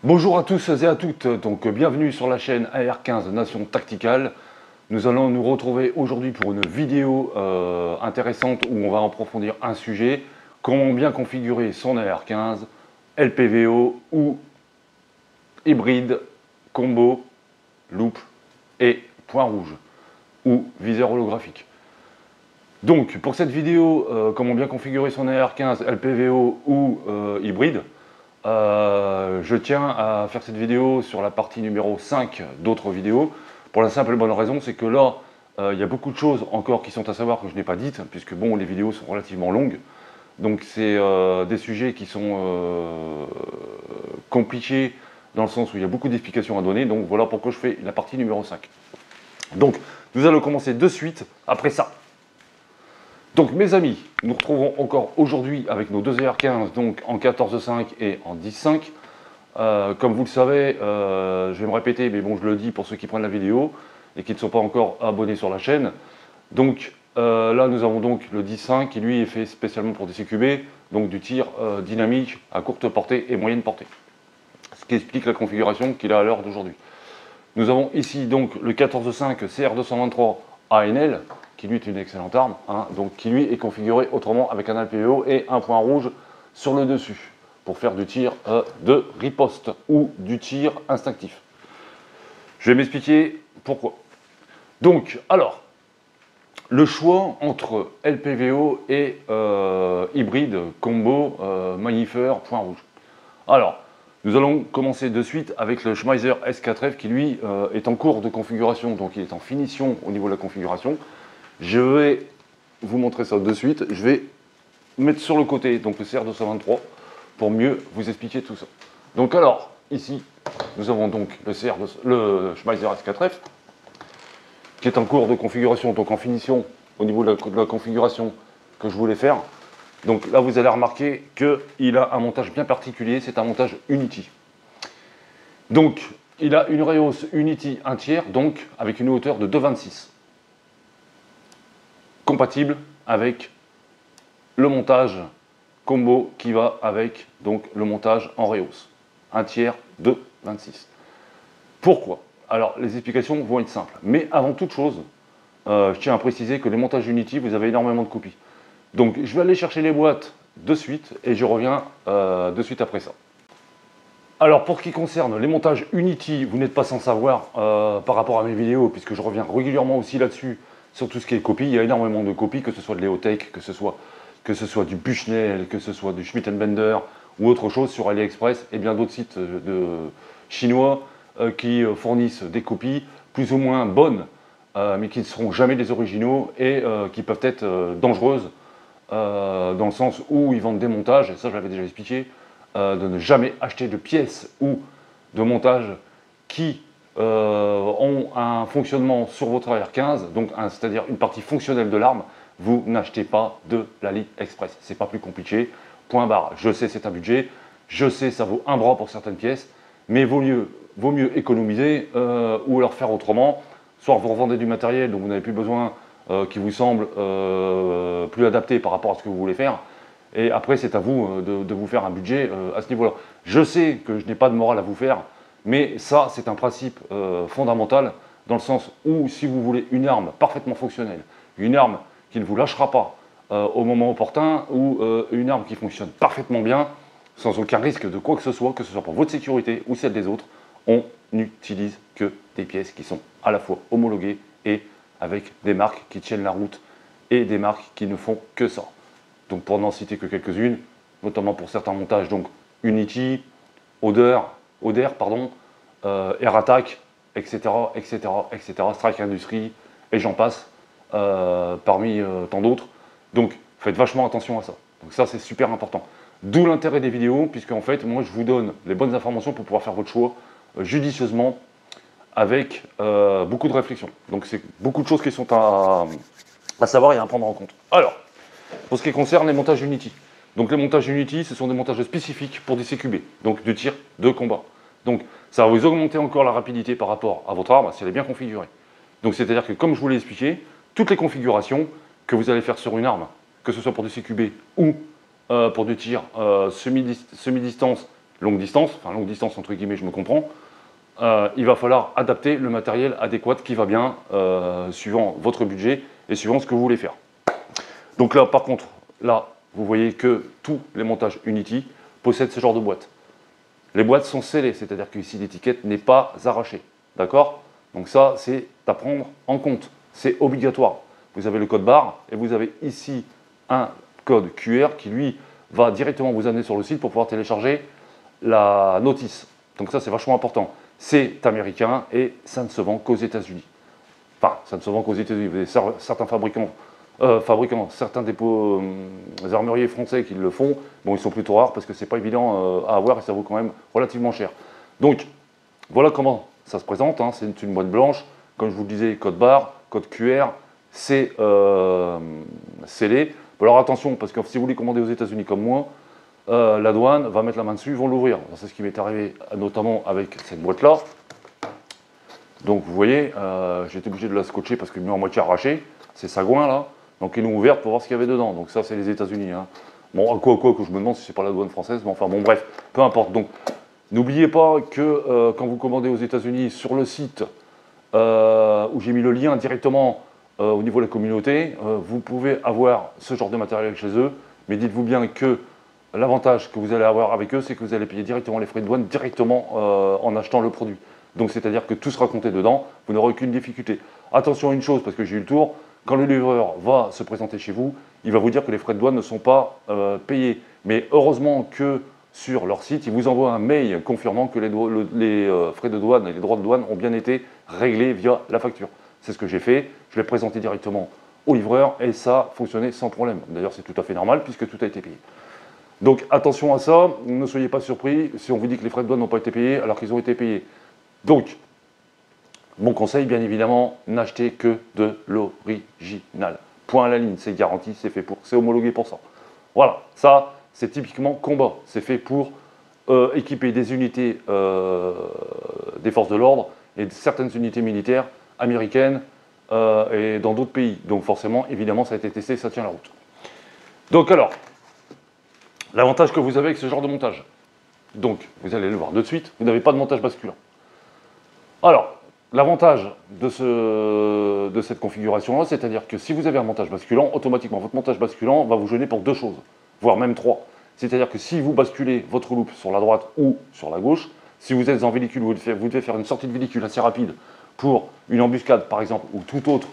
Bonjour à tous et à toutes, donc bienvenue sur la chaîne AR15 Nation Tacticale. Nous allons nous retrouver aujourd'hui pour une vidéo intéressante où on va approfondir un sujet, comment bien configurer son AR15, LPVO ou hybride, combo, loupe et point rouge ou viseur holographique. Donc pour cette vidéo, comment bien configurer son AR15, LPVO ou hybride, je tiens à faire cette vidéo sur la partie numéro 5 d'autres vidéos, pour la simple et bonne raison, c'est que là, il y a beaucoup de choses encore qui sont à savoir que je n'ai pas dites, puisque bon, les vidéos sont relativement longues, donc c'est des sujets qui sont compliqués, dans le sens où il y a beaucoup d'explications à donner, donc voilà pourquoi je fais la partie numéro 5. Donc, nous allons commencer de suite après ça. Donc mes amis, nous retrouvons encore aujourd'hui avec nos deux AR15, donc en 14.5 et en 10.5. Comme vous le savez, je vais me répéter, mais bon je le dis pour ceux qui prennent la vidéo et qui ne sont pas encore abonnés sur la chaîne. Donc là nous avons donc le 10.5 qui lui est fait spécialement pour des CQB, donc du tir dynamique à courte portée et moyenne portée. Ce qui explique la configuration qu'il a à l'heure d'aujourd'hui. Nous avons ici donc le 14.5 CR223 ANL, qui lui est une excellente arme, hein, donc qui lui est configuré autrement avec un LPVO et un point rouge sur le dessus, pour faire du tir de riposte ou du tir instinctif. Je vais m'expliquer pourquoi. Donc, alors, le choix entre LPVO et hybride, combo, magnifeur, point rouge. Alors, nous allons commencer de suite avec le Schmeisser S4F qui lui est en cours de configuration, donc il est en finition au niveau de la configuration. Je vais vous montrer ça de suite. Je vais mettre sur le côté donc le CR223 pour mieux vous expliquer tout ça. Donc alors, ici, nous avons donc le Schmeisser S4F qui est en cours de configuration, donc en finition au niveau de la configuration que je voulais faire. Donc là, vous allez remarquer qu'il a un montage bien particulier, c'est un montage Unity. Donc, il a une Reos Unity 1 tiers, donc avec une hauteur de 2,26. Compatible avec le montage combo qui va avec donc le montage en Reos. 1 tiers de 26. Pourquoi? Alors, les explications vont être simples. Mais avant toute chose, je tiens à préciser que les montages Unity, vous avez énormément de copies. Donc, je vais aller chercher les boîtes de suite et je reviens de suite après ça. Alors, pour ce qui concerne les montages Unity, vous n'êtes pas sans savoir par rapport à mes vidéos, puisque je reviens régulièrement aussi là-dessus, sur tout ce qui est copie. Il y a énormément de copies, que ce soit de l'Eotech, que ce soit du Bushnell, que ce soit du Schmitt Bender ou autre chose sur AliExpress et bien d'autres sites chinois qui fournissent des copies plus ou moins bonnes, mais qui ne seront jamais des originaux et qui peuvent être dangereuses dans le sens où ils vendent des montages, et ça je l'avais déjà expliqué, de ne jamais acheter de pièces ou de montages qui ont un fonctionnement sur votre AR15, donc c'est-à-dire une partie fonctionnelle de l'arme. Vous n'achetez pas de l'AliExpress, c'est pas plus compliqué, point barre. Je sais c'est un budget, je sais ça vaut un bras pour certaines pièces, mais vaut mieux économiser ou alors faire autrement. Soit vous revendez du matériel dont vous n'avez plus besoin, qui vous semble plus adapté par rapport à ce que vous voulez faire, et après c'est à vous de vous faire un budget à ce niveau-là. Je sais que je n'ai pas de morale à vous faire, mais ça c'est un principe fondamental, dans le sens où si vous voulez une arme parfaitement fonctionnelle, une arme qui ne vous lâchera pas au moment opportun, ou une arme qui fonctionne parfaitement bien, sans aucun risque de quoi que ce soit pour votre sécurité ou celle des autres, on n'utilise que des pièces qui sont à la fois homologuées et avec des marques qui tiennent la route et des marques qui ne font que ça. Donc pour n'en citer que quelques-unes, notamment pour certains montages, donc Unity, Oder, Air Attack, etc., etc., etc., Strike Industries, et j'en passe, parmi tant d'autres. Donc faites vachement attention à ça. Donc ça c'est super important. D'où l'intérêt des vidéos, puisque en fait moi je vous donne les bonnes informations pour pouvoir faire votre choix judicieusement, avec beaucoup de réflexion. Donc c'est beaucoup de choses qui sont à savoir et à prendre en compte. Alors, pour ce qui concerne les montages Unity. Donc les montages Unity, ce sont des montages spécifiques pour des CQB, donc du tir de combat. Donc ça va vous augmenter encore la rapidité par rapport à votre arme si elle est bien configurée. Donc c'est-à-dire que comme je vous l'ai expliqué, toutes les configurations que vous allez faire sur une arme, que ce soit pour du CQB ou pour du tir semi-distance longue distance, enfin longue distance entre guillemets, je me comprends, il va falloir adapter le matériel adéquat qui va bien, suivant votre budget et suivant ce que vous voulez faire. Donc là, par contre, là, vous voyez que tous les montages Unity possèdent ce genre de boîte. Les boîtes sont scellées, c'est-à-dire que ici l'étiquette n'est pas arrachée. D'accord? Donc ça, c'est à prendre en compte. C'est obligatoire. Vous avez le code barre et vous avez ici un code QR qui, lui, va directement vous amener sur le site pour pouvoir télécharger la notice. Donc ça, c'est vachement important. C'est américain et ça ne se vend qu'aux États-Unis. Enfin, ça ne se vend qu'aux États-Unis. Vous avez certains fabricants, certains dépôts armuriers français qui le font. Bon, ils sont plutôt rares parce que c'est pas évident à avoir et ça vaut quand même relativement cher. Donc, voilà comment ça se présente. Hein. C'est une boîte blanche. Comme je vous le disais, code barre, code QR, c'est scellé. Alors attention, parce que si vous voulez commander aux États-Unis comme moi, la douane va mettre la main dessus, ils vont l'ouvrir. C'est ce qui m'est arrivé notamment avec cette boîte-là. Donc vous voyez, j'ai été obligé de la scotcher parce qu'elle est à moitié arrachée. C'est sagouin là. Donc ils l'ont ouverte pour voir ce qu'il y avait dedans. Donc ça, c'est les États-Unis. Hein. Bon, quoi que je me demande si c'est pas la douane française, mais enfin bon, bref, peu importe. Donc n'oubliez pas que quand vous commandez aux États-Unis sur le site où j'ai mis le lien directement au niveau de la communauté, vous pouvez avoir ce genre de matériel chez eux, mais dites-vous bien que l'avantage que vous allez avoir avec eux, c'est que vous allez payer directement les frais de douane directement en achetant le produit. Donc c'est-à-dire que tout sera compté dedans, vous n'aurez aucune difficulté. Attention à une chose, parce que j'ai eu le tour, quand le livreur va se présenter chez vous, il va vous dire que les frais de douane ne sont pas payés. Mais heureusement que sur leur site, ils vous envoient un mail confirmant que les frais de douane et les droits de douane ont bien été réglés via la facture. C'est ce que j'ai fait, je l'ai présenté directement au livreur et ça a fonctionné sans problème. D'ailleurs, c'est tout à fait normal puisque tout a été payé. Donc attention à ça, ne soyez pas surpris si on vous dit que les frais de douane n'ont pas été payés alors qu'ils ont été payés. Donc, mon conseil, bien évidemment, n'achetez que de l'original. Point à la ligne, c'est garanti, c'est fait pour, c'est homologué pour ça. Voilà, ça, c'est typiquement combat. C'est fait pour équiper des unités des forces de l'ordre et certaines unités militaires américaines et dans d'autres pays. Donc forcément, évidemment, ça a été testé, ça tient la route. Donc alors, l'avantage que vous avez avec ce genre de montage. Donc, vous allez le voir de suite, vous n'avez pas de montage basculant. Alors, l'avantage de cette configuration-là, c'est-à-dire que si vous avez un montage basculant, automatiquement, votre montage basculant va vous gêner pour deux choses, voire même trois. C'est-à-dire que si vous basculez votre loupe sur la droite ou sur la gauche, si vous êtes en véhicule, vous devez faire une sortie de véhicule assez rapide pour une embuscade, par exemple, ou toute autre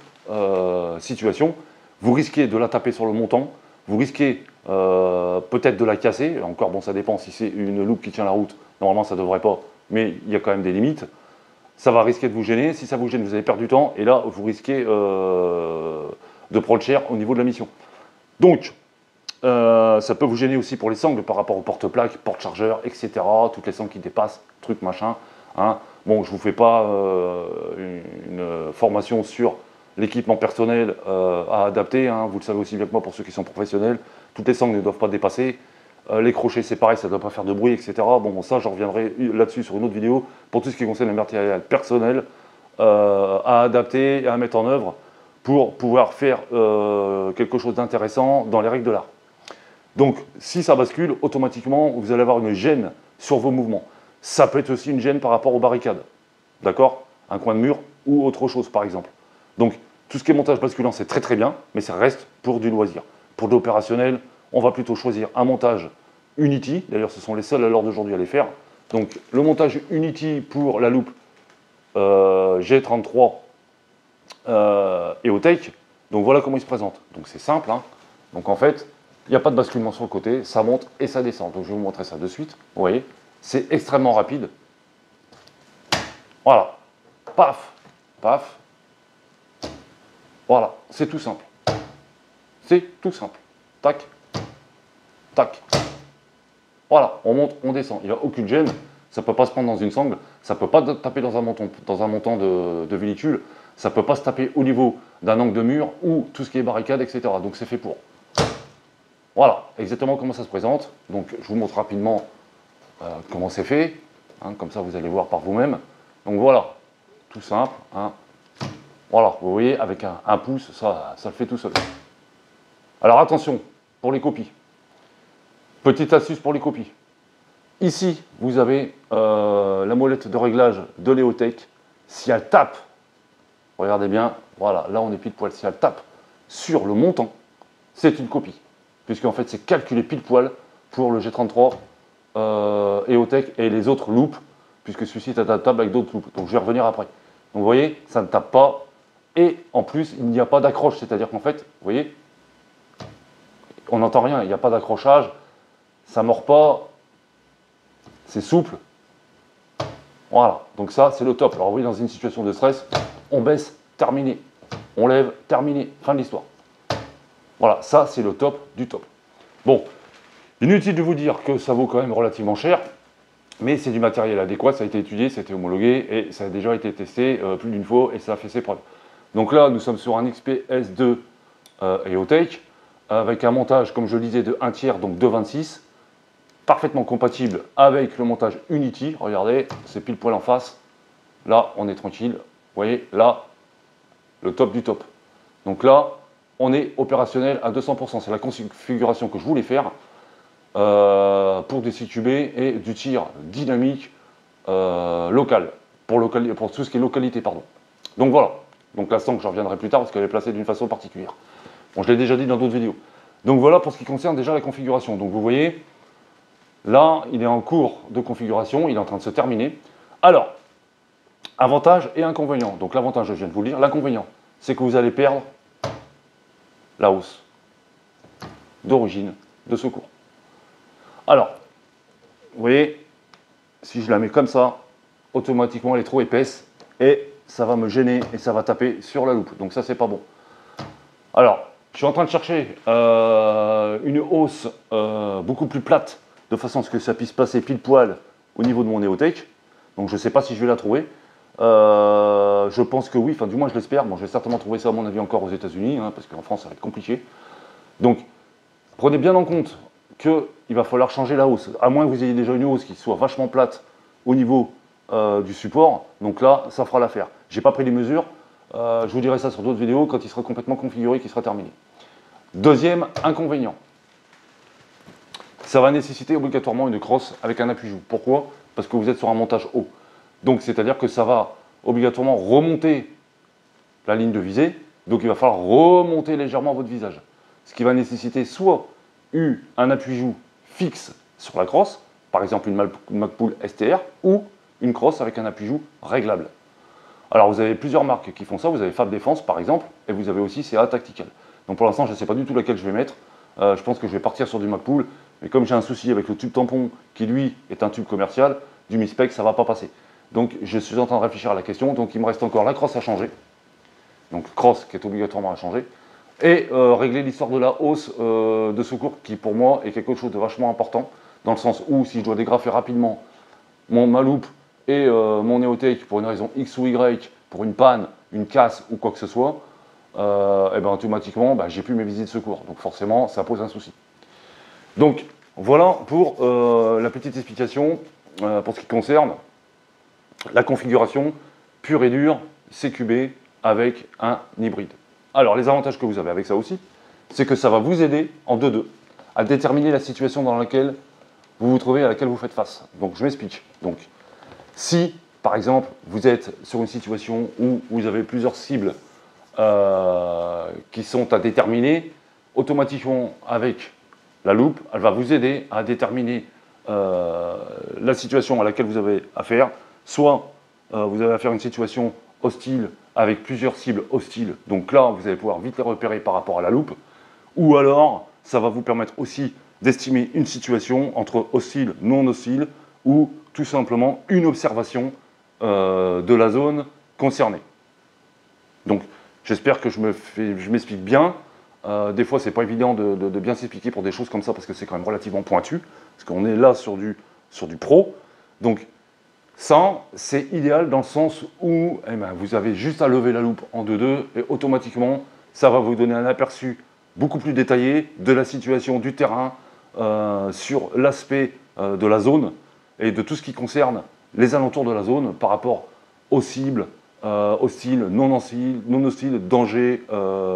situation, vous risquez de la taper sur le montant, vous risquez peut-être de la casser. Encore, bon, ça dépend si c'est une loupe qui tient la route. Normalement, ça ne devrait pas, mais il y a quand même des limites. Ça va risquer de vous gêner. Si ça vous gêne, vous allez perdre du temps. Et là, vous risquez de prendre cher au niveau de la mission. Donc, ça peut vous gêner aussi pour les sangles par rapport aux porte-plaques, porte-chargeurs, etc. Toutes les sangles qui dépassent, trucs, machin. Hein. Bon, je ne vous fais pas une formation sur l'équipement personnel à adapter. Hein. Vous le savez aussi bien que moi pour ceux qui sont professionnels. Toutes les sangles ne doivent pas dépasser. Les crochets, c'est pareil, ça ne doit pas faire de bruit, etc. Bon, ça, j'en reviendrai là-dessus sur une autre vidéo pour tout ce qui concerne le matériel personnel à adapter et à mettre en œuvre pour pouvoir faire quelque chose d'intéressant dans les règles de l'art. Donc, si ça bascule, automatiquement, vous allez avoir une gêne sur vos mouvements. Ça peut être aussi une gêne par rapport aux barricades. D'accord? Un coin de mur ou autre chose, par exemple. Donc, tout ce qui est montage basculant, c'est très très bien, mais ça reste pour du loisir. Pour de l'opérationnel, on va plutôt choisir un montage Unity. D'ailleurs, ce sont les seuls à l'heure d'aujourd'hui à les faire. Donc, le montage Unity pour la loupe G33 EOTech. Donc, voilà comment il se présente. Donc, c'est simple. Hein. Donc, en fait, il n'y a pas de basculement sur le côté. Ça monte et ça descend. Donc, je vais vous montrer ça de suite. Vous voyez, c'est extrêmement rapide. Voilà. Paf, paf. Voilà, c'est tout simple. C'est tout simple. Tac, tac. Voilà, on monte, on descend. Il n'y a aucune gêne. Ça ne peut pas se prendre dans une sangle. Ça ne peut pas taper dans un montant de véhicule. Ça ne peut pas se taper au niveau d'un angle de mur ou tout ce qui est barricade, etc. Donc c'est fait pour. Voilà, exactement comment ça se présente. Donc je vous montre rapidement comment c'est fait. Hein, comme ça, vous allez voir par vous-même. Donc voilà, tout simple. Hein. Voilà, vous voyez, avec un pouce, ça le fait tout seul. Alors attention, pour les copies. Petite astuce pour les copies. Ici, vous avez la molette de réglage de l'EOTech. Si elle tape, regardez bien, voilà, là on est pile poil. Si elle tape sur le montant, c'est une copie. Puisqu'en fait, c'est calculé pile poil pour le G33 EOTech et les autres loupes, puisque celui-ci est adaptable avec d'autres loupes. Donc je vais revenir après. Donc vous voyez, ça ne tape pas. Et en plus, il n'y a pas d'accroche. C'est-à-dire qu'en fait, vous voyez, on n'entend rien, il n'y a pas d'accrochage. Ça ne mord pas. C'est souple. Voilà, donc ça, c'est le top. Alors oui, dans une situation de stress, on baisse, terminé. On lève, terminé. Fin de l'histoire. Voilà, ça, c'est le top du top. Bon, inutile de vous dire que ça vaut quand même relativement cher, mais c'est du matériel adéquat, ça a été étudié, ça a été homologué, et ça a déjà été testé plus d'une fois, et ça a fait ses preuves. Donc là, nous sommes sur un XP S2 EOTech, avec un montage, comme je le disais, de 1 tiers, donc de 26, parfaitement compatible avec le montage Unity. Regardez, c'est pile poil en face. Là, on est tranquille. Vous voyez, là, le top du top. Donc là, on est opérationnel à 200%. C'est la configuration que je voulais faire pour du CQB et du tir dynamique local, pour tout ce qui est localité, pardon. Donc voilà. Donc l'instant que j'en reviendrai plus tard parce qu'elle est placée d'une façon particulière. Bon, je l'ai déjà dit dans d'autres vidéos. Donc voilà pour ce qui concerne déjà la configuration. Donc vous voyez, là, il est en cours de configuration, il est en train de se terminer. Alors, avantages et inconvénients. Donc l'avantage, je viens de vous le dire. L'inconvénient, c'est que vous allez perdre la hausse d'origine de secours. Alors, vous voyez, si je la mets comme ça, automatiquement elle est trop épaisse et ça va me gêner et ça va taper sur la loupe. Donc ça, c'est pas bon. Alors, je suis en train de chercher une hausse beaucoup plus plate de façon à ce que ça puisse passer pile poil au niveau de mon EOTech. Donc je ne sais pas si je vais la trouver. Je pense que oui, enfin du moins je l'espère. Bon, je vais certainement trouver ça à mon avis encore aux États-Unis, hein, parce qu'en France ça va être compliqué. Donc prenez bien en compte qu'il va falloir changer la hausse, à moins que vous ayez déjà une hausse qui soit vachement plate au niveau du support. Donc là, ça fera l'affaire. Je n'ai pas pris les mesures. Je vous dirai ça sur d'autres vidéos quand il sera complètement configuré, qu'il sera terminé. Deuxième inconvénient. Ça va nécessiter obligatoirement une crosse avec un appui-joue. Pourquoi? Parce que vous êtes sur un montage haut. Donc, c'est-à-dire que ça va obligatoirement remonter la ligne de visée. Donc, il va falloir remonter légèrement votre visage. Ce qui va nécessiter soit un appui-joue fixe sur la crosse, par exemple une Magpul STR, ou une crosse avec un appui-joue réglable. Alors, vous avez plusieurs marques qui font ça. Vous avez Fab Défense, par exemple, et vous avez aussi CA Tactical. Donc, pour l'instant, je ne sais pas du tout laquelle je vais mettre. Je pense que je vais partir sur du Magpul. Mais comme j'ai un souci avec le tube tampon, qui lui est un tube commercial, du Mi-Spec, ça ne va pas passer. Donc je suis en train de réfléchir à la question. Donc il me reste encore la crosse à changer. Donc crosse qui est obligatoirement à changer. Et régler l'histoire de la hausse de secours qui pour moi est quelque chose de vachement important. Dans le sens où si je dois dégrafer rapidement ma loupe et mon EOTech pour une raison X ou Y, pour une panne, une casse ou quoi que ce soit, et ben automatiquement j'ai plus mes visites de secours. Donc forcément ça pose un souci. Donc voilà pour la petite explication pour ce qui concerne la configuration pure et dure CQB avec un hybride. Alors les avantages que vous avez avec ça aussi, c'est que ça va vous aider en 2-2 à déterminer la situation dans laquelle vous vous trouvez, à laquelle vous faites face. Donc je m'explique. Donc si par exemple vous êtes sur une situation où vous avez plusieurs cibles qui sont à déterminer, automatiquement avec la loupe, elle va vous aider à déterminer la situation à laquelle vous avez affaire. Soit vous avez affaire à une situation hostile avec plusieurs cibles hostiles. Donc là, vous allez pouvoir vite les repérer par rapport à la loupe. Ou alors, ça va vous permettre aussi d'estimer une situation entre hostile, non hostile, ou tout simplement une observation de la zone concernée. Donc, j'espère que je m'explique bien. Des fois, c'est pas évident de bien s'expliquer pour des choses comme ça parce que c'est quand même relativement pointu. Parce qu'on est là sur du pro. Donc, ça, c'est idéal dans le sens où vous avez juste à lever la loupe en 2-2 et automatiquement, ça va vous donner un aperçu beaucoup plus détaillé de la situation du terrain sur l'aspect de la zone et de tout ce qui concerne les alentours de la zone par rapport aux cibles, hostile, non hostile, danger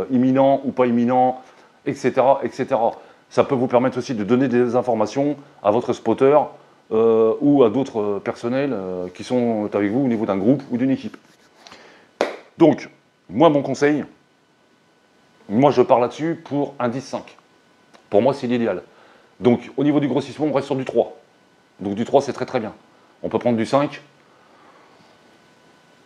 imminent ou pas imminent, etc., etc. Ça peut vous permettre aussi de donner des informations à votre spotter ou à d'autres personnels qui sont avec vous au niveau d'un groupe ou d'une équipe. Donc, moi, mon conseil, moi je pars là-dessus pour un 10-5. Pour moi, c'est l'idéal. Donc, au niveau du grossissement, on reste sur du 3. Donc, du 3, c'est très très bien. On peut prendre du 5.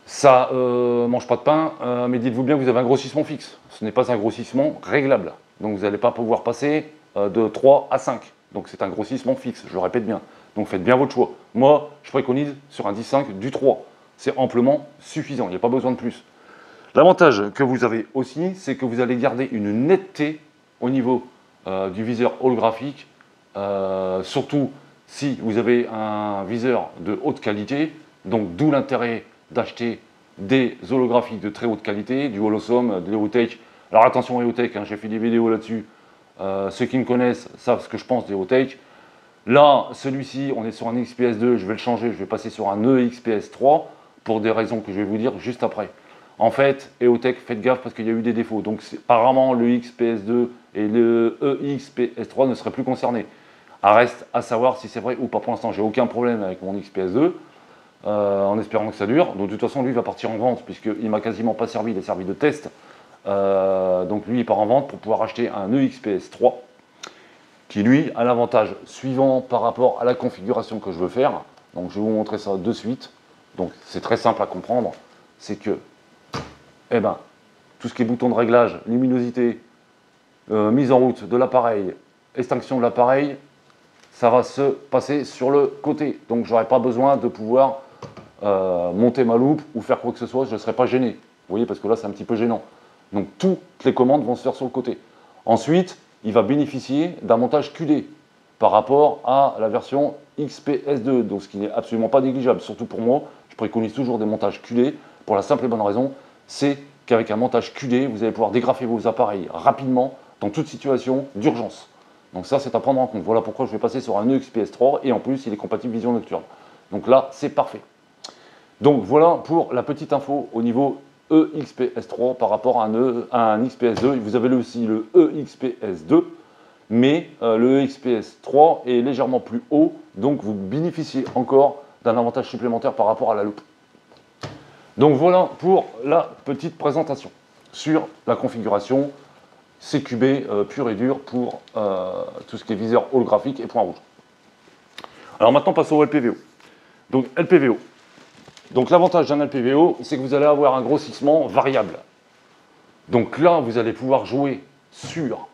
Ça mange pas de pain, mais dites-vous bien que vous avez un grossissement fixe. Ce n'est pas un grossissement réglable. Donc, vous n'allez pas pouvoir passer de 3 à 5. Donc, c'est un grossissement fixe, je le répète bien. Donc, faites bien votre choix. Moi, je préconise sur un 10-5 du 3. C'est amplement suffisant, il n'y a pas besoin de plus. L'avantage que vous avez aussi, c'est que vous allez garder une netteté au niveau du viseur holographique, surtout si vous avez un viseur de haute qualité, donc d'où l'intérêt d'acheter des holographiques de très haute qualité, du Holosom, de l'Eotech. Alors attention Eotech, hein, j'ai fait des vidéos là-dessus, ceux qui me connaissent savent ce que je pense des Eotech. Là, celui-ci, on est sur un XPS2, je vais le changer, je vais passer sur un EXPS3 pour des raisons que je vais vous dire juste après. En fait, Eotech, faites gaffe parce qu'il y a eu des défauts. Donc apparemment, le XPS2 et le EXPS3 ne seraient plus concernés. Reste à savoir si c'est vrai ou pas. Pour l'instant, j'ai aucun problème avec mon XPS2, en espérant que ça dure. Donc de toute façon, lui va partir en vente puisqu'il m'a quasiment pas servi, il a servi de test. Donc lui, il part en vente pour pouvoir acheter un EXPS3 qui, lui, a l'avantage suivant par rapport à la configuration que je veux faire. Donc je vais vous montrer ça de suite. Donc c'est très simple à comprendre. C'est que eh ben, tout ce qui est bouton de réglage, luminosité, mise en route de l'appareil, extinction de l'appareil, ça va se passer sur le côté. Donc, je n'aurai pas besoin de pouvoir monter ma loupe ou faire quoi que ce soit, je ne serai pas gêné. Vous voyez, parce que là, c'est un petit peu gênant. Donc, toutes les commandes vont se faire sur le côté. Ensuite, il va bénéficier d'un montage QD par rapport à la version XPS2, donc ce qui n'est absolument pas négligeable. Surtout pour moi, je préconise toujours des montages QD pour la simple et bonne raison, c'est qu'avec un montage QD, vous allez pouvoir dégrafer vos appareils rapidement dans toute situation d'urgence. Donc ça, c'est à prendre en compte. Voilà pourquoi je vais passer sur un EXPS3 et en plus, il est compatible vision nocturne. Donc là, c'est parfait. Donc voilà pour la petite info au niveau EXPS3 par rapport à un XPS2. Vous avez aussi le EXPS2, mais le EXPS3 est légèrement plus haut, donc vous bénéficiez encore d'un avantage supplémentaire par rapport à la loupe. Donc voilà pour la petite présentation sur la configuration CQB pur et dur pour tout ce qui est viseur holographique et point rouge. Alors maintenant passons au LPVO. Donc LPVO. Donc l'avantage d'un LPVO, c'est que vous allez avoir un grossissement variable. Donc là, vous allez pouvoir jouer sur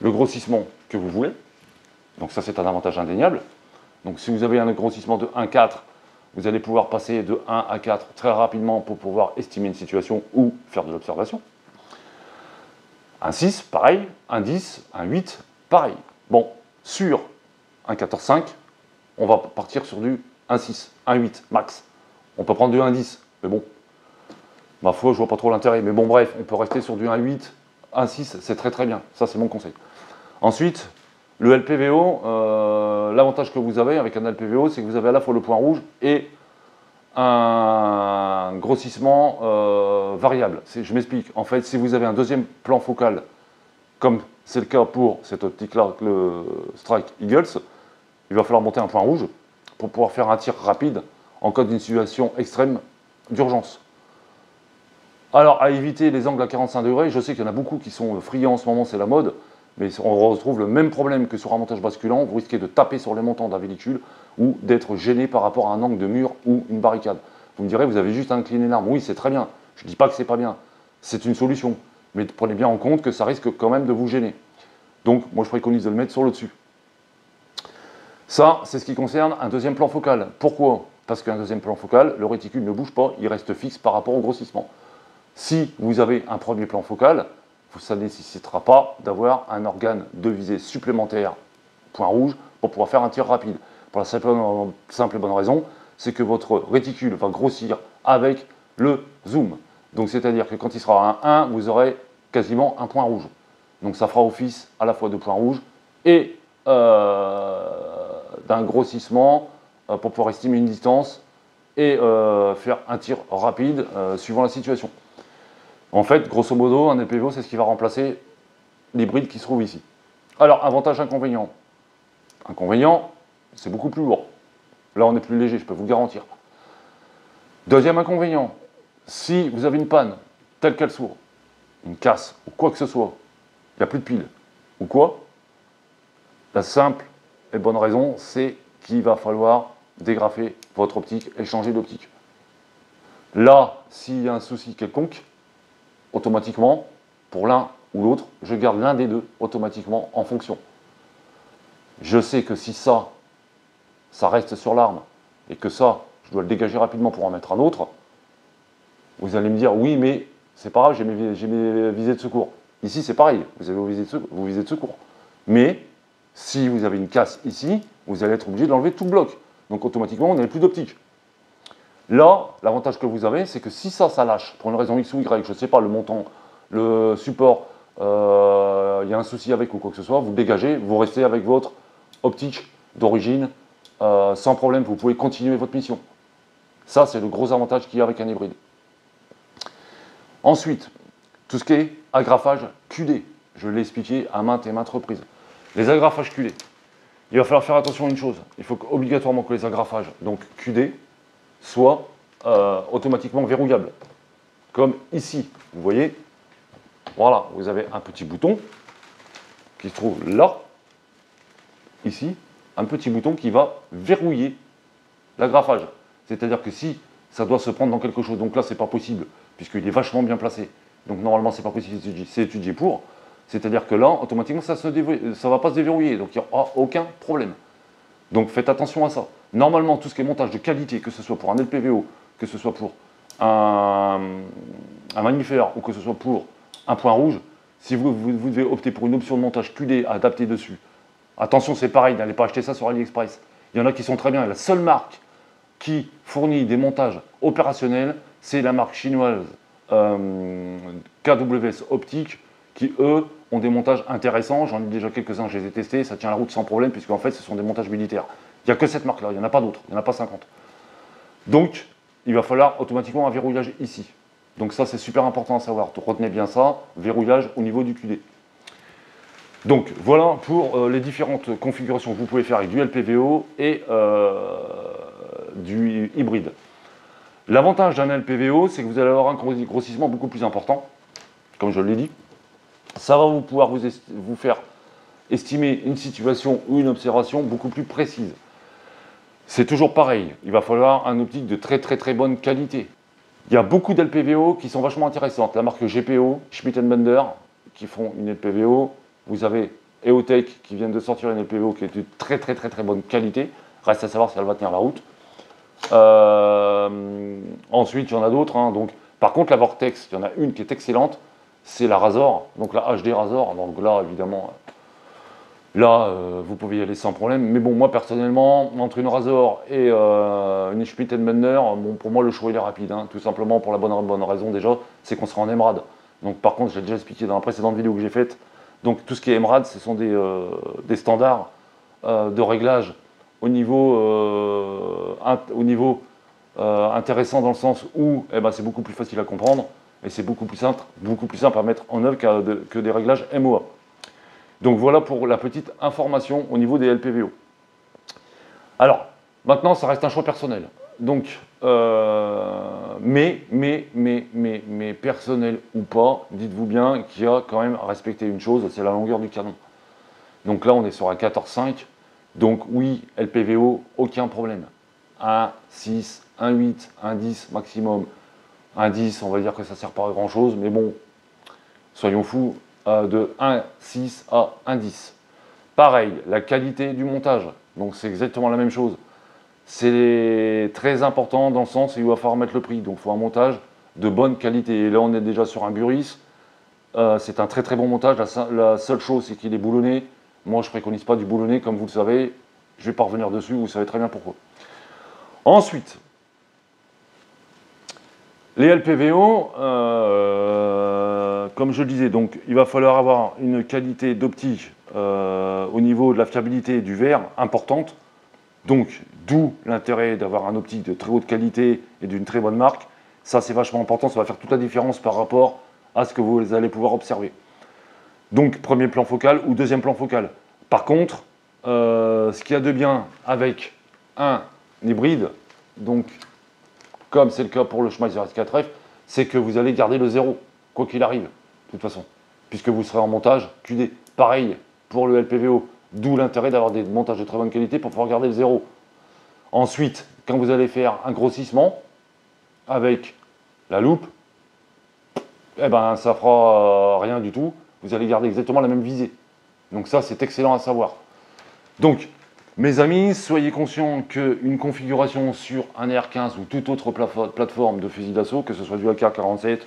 le grossissement que vous voulez. Donc ça, c'est un avantage indéniable. Donc si vous avez un grossissement de 1,4, vous allez pouvoir passer de 1 à 4 très rapidement pour pouvoir estimer une situation ou faire de l'observation. Un 6, pareil. Un 10, un 8, pareil. Bon, sur un 14,5, on va partir sur du 1,6, 1,8 max. On peut prendre du 1,10, mais bon, ma foi, je vois pas trop l'intérêt. Mais bon, bref, on peut rester sur du 1,8, 1,6, c'est très très bien. Ça, c'est mon conseil. Ensuite, le LPVO, l'avantage que vous avez avec un LPVO, c'est que vous avez à la fois le point rouge et un grossissement variable. Je m'explique. En fait, si vous avez un deuxième plan focal, comme c'est le cas pour cette optique-là, le Strike Eagles, il va falloir monter un point rouge pour pouvoir faire un tir rapide en cas d'une situation extrême d'urgence. Alors, à éviter les angles à 45 degrés, je sais qu'il y en a beaucoup qui sont friands en ce moment, c'est la mode, mais on retrouve le même problème que sur un montage basculant, vous risquez de taper sur les montants d'un véhicule ou d'être gêné par rapport à un angle de mur ou une barricade. Vous me direz, vous avez juste à incliner l'arme. Oui, c'est très bien, je ne dis pas que c'est pas bien, c'est une solution, mais prenez bien en compte que ça risque quand même de vous gêner. Donc, moi je préconise de le mettre sur le dessus. Ça, c'est ce qui concerne un deuxième plan focal. Pourquoi? Parce qu'un deuxième plan focal, le réticule ne bouge pas, il reste fixe par rapport au grossissement. Si vous avez un premier plan focal, ça ne nécessitera pas d'avoir un organe de visée supplémentaire, point rouge, pour pouvoir faire un tir rapide. Pour la simple et bonne raison, c'est que votre réticule va grossir avec le zoom. Donc c'est-à-dire que quand il sera à 1, vous aurez quasiment un point rouge. Donc ça fera office à la fois de point rouge et d'un grossissement pour pouvoir estimer une distance et faire un tir rapide suivant la situation. En fait, grosso modo, un LPVO, c'est ce qui va remplacer l'hybride qui se trouve ici. Alors, avantage, inconvénient. Inconvénient, c'est beaucoup plus lourd. Là, on est plus léger, je peux vous le garantir. Deuxième inconvénient, si vous avez une panne, telle qu'elle soit, une casse ou quoi que ce soit, il n'y a plus de pile, ou quoi, la simple et bonne raison, c'est qu'il va falloir dégrafer votre optique et changer d'optique. Là, s'il y a un souci quelconque, automatiquement, pour l'un ou l'autre, je garde l'un des deux automatiquement en fonction. Je sais que si ça reste sur l'arme, et que ça, je dois le dégager rapidement pour en mettre un autre, vous allez me dire, oui, mais c'est pas grave, j'ai mes visées de secours. Ici, c'est pareil, vous avez vos visées de secours. Mais, si vous avez une casse ici, vous allez être obligé d'enlever tout le bloc. Donc, automatiquement, on n'a plus d'optique. Là, l'avantage que vous avez, c'est que si ça lâche, pour une raison X ou Y, je ne sais pas, le montant, le support, il y a un souci avec ou quoi que ce soit, vous le dégagez, vous restez avec votre optique d'origine, sans problème, vous pouvez continuer votre mission. Ça, c'est le gros avantage qu'il y a avec un hybride. Ensuite, tout ce qui est agrafage QD, je l'ai expliqué à maintes et maintes reprises. Les agrafages QD, il va falloir faire attention à une chose, il faut obligatoirement que les agrafages, donc QD, soient automatiquement verrouillables. Comme ici, vous voyez, voilà, vous avez un petit bouton qui se trouve là, ici, un petit bouton qui va verrouiller l'agrafage. C'est-à-dire que si ça doit se prendre dans quelque chose, donc là c'est pas possible, puisqu'il est vachement bien placé, donc normalement c'est pas possible, c'est étudié pour, c'est-à-dire que là, automatiquement ça ne va pas se déverrouiller, donc il n'y aura aucun problème. Donc faites attention à ça. Normalement, tout ce qui est montage de qualité, que ce soit pour un LPVO, que ce soit pour un magnifère ou que ce soit pour un point rouge, si vous devez opter pour une option de montage QD adaptée dessus, attention, c'est pareil, n'allez pas acheter ça sur AliExpress. Il y en a qui sont très bien. La seule marque qui fournit des montages opérationnels, c'est la marque chinoise KWS Optique, qui eux ont des montages intéressants. J'en ai déjà quelques-uns, je les ai testés, ça tient la route sans problème, puisqu'en fait ce sont des montages militaires. Il n'y a que cette marque-là, il n'y en a pas d'autres, il n'y en a pas 50. Donc, il va falloir automatiquement un verrouillage ici. Donc ça, c'est super important à savoir. Retenez bien ça, verrouillage au niveau du QD. Donc, voilà pour les différentes configurations que vous pouvez faire avec du LPVO et du hybride. L'avantage d'un LPVO, c'est que vous allez avoir un grossissement beaucoup plus important, comme je l'ai dit. Ça va pouvoir vous faire estimer une situation ou une observation beaucoup plus précise. C'est toujours pareil, il va falloir un optique de très très très bonne qualité. Il y a beaucoup d'LPVO qui sont vachement intéressantes. La marque GPO, Schmidt & Bender, qui font une LPVO. Vous avez EOTech qui viennent de sortir une LPVO qui est de très très très très bonne qualité. Reste à savoir si elle va tenir la route. Ensuite, il y en a d'autres. Hein. Donc, par contre, la Vortex, il y en a une qui est excellente, c'est la Razor, donc la HD Razor. Donc là, évidemment, vous pouvez y aller sans problème. Mais bon, moi, personnellement, entre une Razor et une Schmidt & Bender, bon, pour moi, le choix, il est rapide. Hein. Tout simplement pour la bonne raison, déjà, c'est qu'on sera en Emerald. Donc, par contre, j'ai déjà expliqué dans la précédente vidéo que j'ai faite. Donc, tout ce qui est Emerald, ce sont des standards de réglage au niveau intéressant dans le sens où c'est beaucoup plus facile à comprendre et c'est beaucoup plus simple à mettre en œuvre que des réglages MOA. Donc voilà pour la petite information au niveau des LPVO. Alors, maintenant, ça reste un choix personnel. Donc, mais personnel ou pas, dites-vous bien qu'il y a quand même à respecter une chose, c'est la longueur du canon. Donc là, on est sur un 14,5. Donc oui, LPVO, aucun problème. 1,6, 1,8, 1,10 maximum. 1,10, on va dire que ça ne sert pas à grand chose, mais bon, soyons fous, de 1,6 à 1,10. Pareil, la qualité du montage, donc c'est exactement la même chose. C'est très important dans le sens où il va falloir mettre le prix, donc il faut un montage de bonne qualité. Et là, on est déjà sur un Buris, c'est un très très bon montage, la seule chose c'est qu'il est boulonné. Moi, je ne préconise pas du boulonné, comme vous le savez. Je ne vais pas revenir dessus, vous savez très bien pourquoi. Ensuite, les LPVO, comme je le disais, donc, il va falloir avoir une qualité d'optique au niveau de la fiabilité du verre importante. Donc, d'où l'intérêt d'avoir un optique de très haute qualité et d'une très bonne marque. Ça, c'est vachement important, ça va faire toute la différence par rapport à ce que vous allez pouvoir observer. Donc, premier plan focal ou deuxième plan focal. Par contre, ce qu'il y a de bien avec un hybride, donc comme c'est le cas pour le Schmeisser S4F, c'est que vous allez garder le 0, quoi qu'il arrive, de toute façon, puisque vous serez en montage QD. Pareil pour le LPVO, d'où l'intérêt d'avoir des montages de très bonne qualité pour pouvoir garder le 0. Ensuite, quand vous allez faire un grossissement avec la loupe, eh ben, ça fera rien du tout. Vous allez garder exactement la même visée. Donc ça, c'est excellent à savoir. Donc, mes amis, soyez conscients qu'une configuration sur un AR-15 ou toute autre plateforme de fusil d'assaut, que ce soit du AK-47,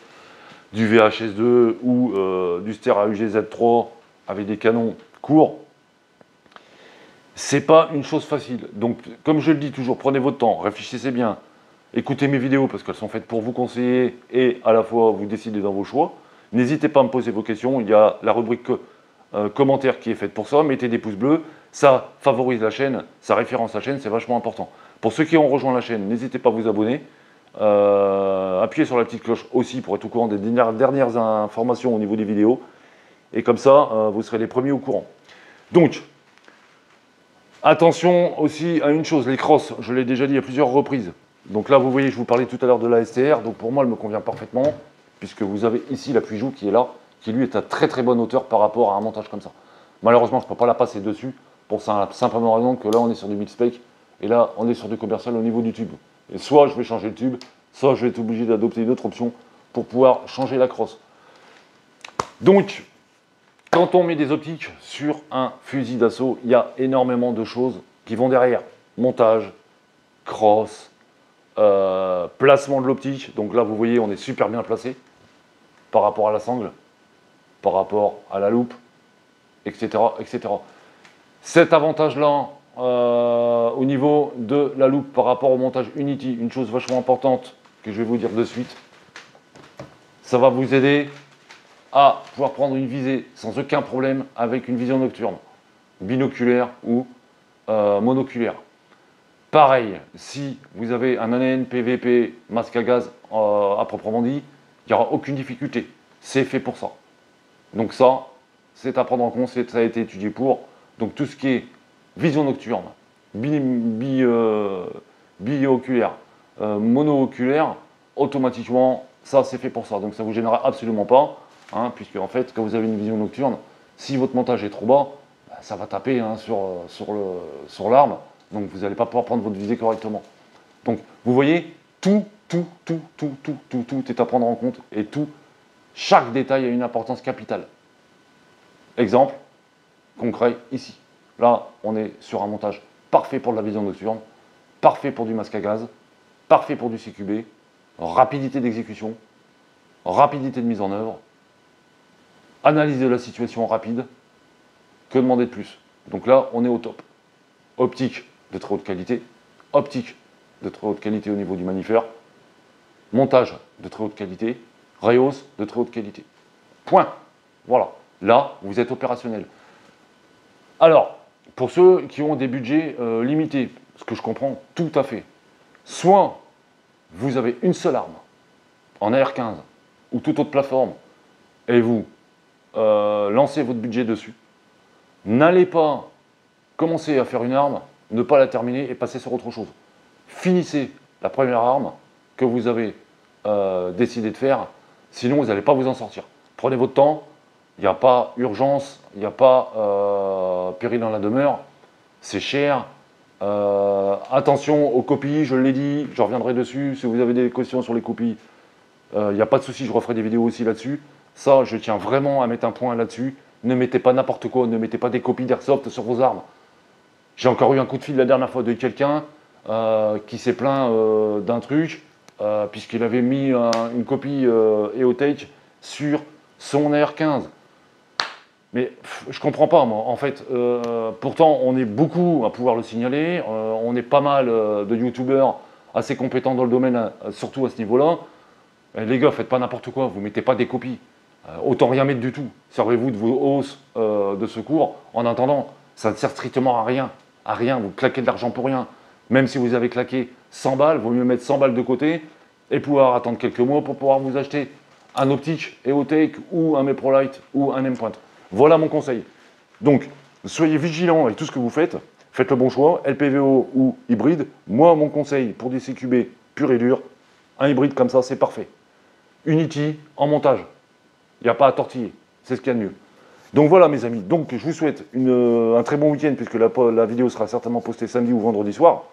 du VHS-2 ou du Ster AUG Z3 avec des canons courts, c'est pas une chose facile. Donc, comme je le dis toujours, prenez votre temps, réfléchissez bien, écoutez mes vidéos parce qu'elles sont faites pour vous conseiller et à la fois vous décidez dans vos choix. N'hésitez pas à me poser vos questions, il y a la rubrique commentaires qui est faite pour ça, mettez des pouces bleus, ça favorise la chaîne, ça référence la chaîne, c'est vachement important. Pour ceux qui ont rejoint la chaîne, n'hésitez pas à vous abonner, appuyez sur la petite cloche aussi pour être au courant des dernières informations au niveau des vidéos, et comme ça, vous serez les premiers au courant. Donc, attention aussi à une chose, les crosses, je l'ai déjà dit à plusieurs reprises. Donc là, vous voyez, je vous parlais tout à l'heure de la STR, donc pour moi, elle me convient parfaitement, puisque vous avez ici l'appui-joue qui est là, qui lui est à très très bonne hauteur par rapport à un montage comme ça. Malheureusement, je ne peux pas la passer dessus, pour ça simplement raison que là, on est sur du mid-spec, et là, on est sur du commercial au niveau du tube. Et soit je vais changer le tube, soit je vais être obligé d'adopter une autre option pour pouvoir changer la crosse. Donc, quand on met des optiques sur un fusil d'assaut, il y a énormément de choses qui vont derrière. Montage, crosse, placement de l'optique. Donc là, vous voyez, on est super bien placé par rapport à la sangle, par rapport à la loupe, etc. etc. Cet avantage-là, au niveau de la loupe par rapport au montage Unity, une chose vachement importante que je vais vous dire de suite, ça va vous aider à pouvoir prendre une visée sans aucun problème avec une vision nocturne, binoculaire ou monoculaire. Pareil, si vous avez un AN, PVP, masque à gaz à proprement dit, il n'y aura aucune difficulté. C'est fait pour ça. Donc ça, c'est à prendre en compte, ça a été étudié pour. Donc tout ce qui est vision nocturne, bioculaire, monooculaire, automatiquement, ça c'est fait pour ça. Donc ça ne vous gênera absolument pas, hein, puisque en fait, quand vous avez une vision nocturne, si votre montage est trop bas, ça va taper hein, sur l'arme. Donc vous n'allez pas pouvoir prendre votre visée correctement. Donc vous voyez, tout est à prendre en compte et chaque détail a une importance capitale. Exemple concret ici. Là, on est sur un montage parfait pour de la vision nocturne, parfait pour du masque à gaz, parfait pour du CQB, rapidité d'exécution, rapidité de mise en œuvre, analyse de la situation rapide. Que demander de plus? Donc là, on est au top. Optique de très haute qualité, optique de très haute qualité au niveau du manifère, montage de très haute qualité, Rayos de très haute qualité. Point. Voilà. Là, vous êtes opérationnel. Alors, pour ceux qui ont des budgets limités, ce que je comprends tout à fait, soit vous avez une seule arme en AR-15 ou toute autre plateforme et vous lancez votre budget dessus, n'allez pas commencer à faire une arme, ne pas la terminer et passer sur autre chose. Finissez la première arme que vous avez décidé de faire, sinon vous n'allez pas vous en sortir. Prenez votre temps, il n'y a pas urgence, il n'y a pas péril dans la demeure, c'est cher. Attention aux copies, je l'ai dit, je reviendrai dessus. Si vous avez des questions sur les copies, il n'y a pas de souci, je referai des vidéos aussi là-dessus. Ça, je tiens vraiment à mettre un point là-dessus. Ne mettez pas n'importe quoi, ne mettez pas des copies d'airsoft sur vos armes. J'ai encore eu un coup de fil la dernière fois de quelqu'un qui s'est plaint d'un truc, puisqu'il avait mis une copie EOTech sur son AR-15. Mais je comprends pas, moi. En fait, pourtant, on est beaucoup à pouvoir le signaler. On est pas mal de youtubeurs assez compétents dans le domaine, surtout à ce niveau-là. Les gars, faites pas n'importe quoi. Vous mettez pas des copies. Autant rien mettre du tout. Servez-vous de vos hausses de secours. En attendant, ça ne sert strictement à rien. À rien. Vous claquez de l'argent pour rien. Même si vous avez claqué 100 balles, il vaut mieux mettre 100 balles de côté et pouvoir attendre quelques mois pour pouvoir vous acheter un optique EOTech ou un Meprolight ou un M-Point. Voilà mon conseil. Donc, soyez vigilants avec tout ce que vous faites. Faites le bon choix, LPVO ou hybride. Moi, mon conseil pour des CQB pur et dur, un hybride comme ça, c'est parfait. Unity en montage. Il n'y a pas à tortiller. C'est ce qu'il y a de mieux. Donc voilà mes amis, donc je vous souhaite un très bon week-end puisque la vidéo sera certainement postée samedi ou vendredi soir.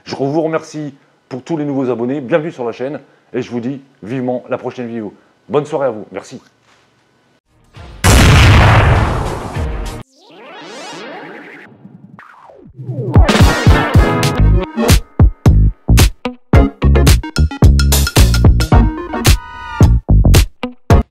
Je vous remercie pour tous les nouveaux abonnés, bienvenue sur la chaîne et je vous dis vivement la prochaine vidéo. Bonne soirée à vous, merci.